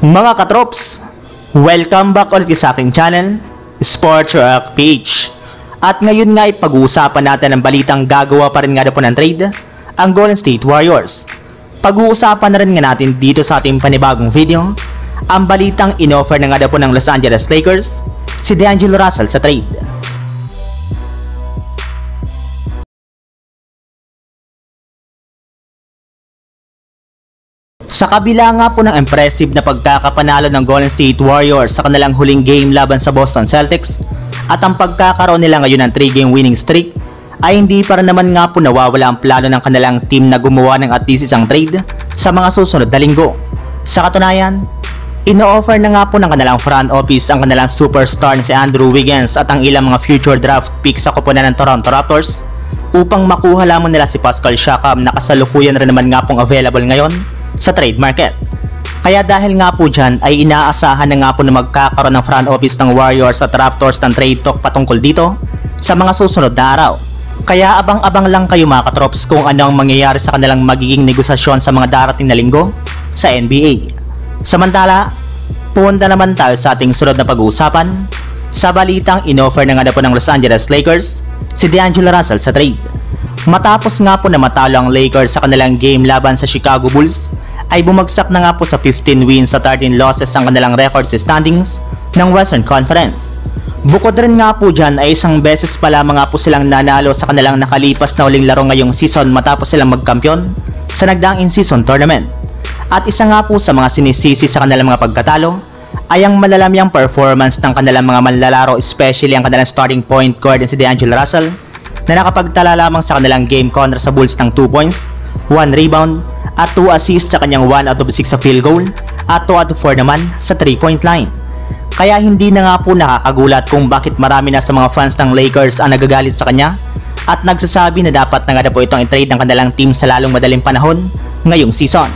Mga katrops, welcome back ulit sa aking channel, Sports Rock PH. At ngayon nga ay pag-uusapan natin ang balitang gagawa pa rin nga po ng trade, ang Golden State Warriors. Pag-uusapan na rin nga natin dito sa ating panibagong video, ang balitang inoffer na nga po ng Los Angeles Lakers, si D'Angelo Russell sa trade. Sa kabila nga po ng impressive na pagkakapanalo ng Golden State Warriors sa kanilang huling game laban sa Boston Celtics at ang pagkakaroon nila ngayon ng 3-game winning streak, ay hindi pa rin naman nga po nawawala ang plano ng kanilang team na gumawa ng at least isang trade sa mga susunod na linggo. Sa katunayan, ino-offer na nga po ng kanilang front office ang kanilang superstar na si Andrew Wiggins at ang ilang mga future draft picks sa koponan ng Toronto Raptors upang makuha lamang nila si Pascal Siakam na kasalukuyan rin naman nga pong available ngayon sa trade market. Kaya dahil nga po dyan ay inaasahan na nga po na magkakaroon ng front office ng Warriors at Raptors ng trade talk patungkol dito sa mga susunod na araw. Kaya abang-abang lang kayo mga katrops kung ano ang mangyayari sa kanilang magiging negosasyon sa mga darating na linggo sa NBA. Samantala, punta naman tayo sa ating sunod na pag-uusapan sa balitang inoffer na nga po ng Los Angeles Lakers si D'Angelo Russell sa trade. Matapos nga po na matalo ang Lakers sa kanilang game laban sa Chicago Bulls, ay bumagsak na nga po sa 15 wins sa 13 losses ang kanilang record sa standings ng Western Conference. Bukod rin nga po dyan ay isang beses pa lamang nga po silang nanalo sa kanilang nakalipas na uling laro ngayong season matapos silang magkampiyon sa nagdaang in-season tournament. At isa nga po sa mga sinisisi sa kanilang mga pagkatalo ay ang malalamyang performance ng kanilang mga manlalaro, especially ang kanilang starting point guard na si D'Angelo Russell, na nakapagtala lamang sa kanilang game kontra sa Bulls ng 2 points, 1 rebound, at 2 assists sa kanyang 1 out of 6 sa field goal, at 2 out of 4 naman sa 3-point line. Kaya hindi na nga po nakakagulat kung bakit marami na sa mga fans ng Lakers ang nagagalit sa kanya at nagsasabi na dapat na nga po itong i-trade ng kanilang team sa lalong madaling panahon ngayong season.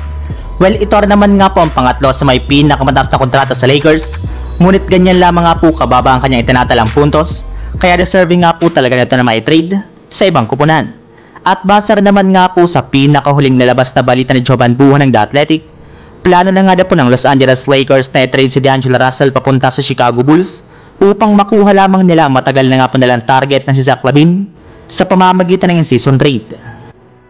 Well, ito naman nga po ang pangatlo sa may pinakamataas na kontrata sa Lakers, ngunit ganyan lamang nga po kababa ang kanyang itinatalang puntos, kaya deserving nga po talaga nito na ma-trade sa ibang kupunan. At base naman nga po sa pinakahuling nalabas na balita ni Jovan Buhan ng The Athletic, plano na nga po ng Los Angeles Lakers na i-trade si D'Angelo Russell papunta sa Chicago Bulls upang makuha lamang nila ang matagal na nga po nilang target na si Zach LaVine sa pamamagitan ng in-season trade.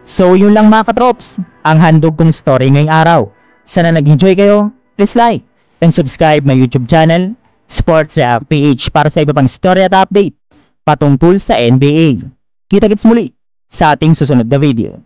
So yun lang mga katrops, ang handog kong story ngayong araw. Sana nag-enjoy kayo, please like and subscribe my YouTube channel, Sports Rock PH, para sa iba pang story at update patungkol sa NBA. Kita-kits muli sa ating susunod na video.